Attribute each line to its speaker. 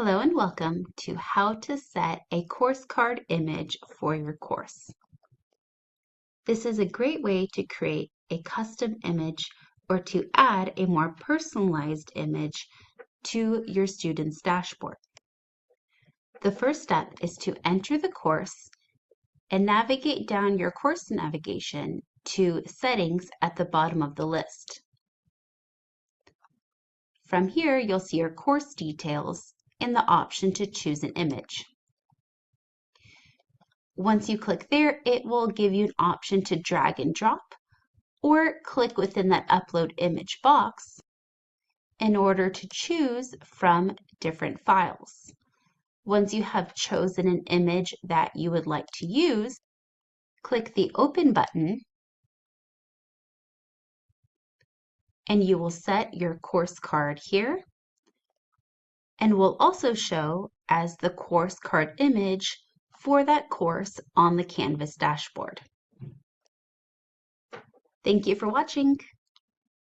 Speaker 1: Hello and welcome to how to set a course card image for your course. This is a great way to create a custom image or to add a more personalized image to your student's dashboard. The first step is to enter the course and navigate down your course navigation to Settings at the bottom of the list. From here, you'll see your course details and the option to choose an image. Once you click there, it will give you an option to drag and drop or click within that upload image box in order to choose from different files. Once you have chosen an image that you would like to use, click the Open button and you will set your course card here and will also show as the course card image for that course on the Canvas dashboard. Thank you for watching.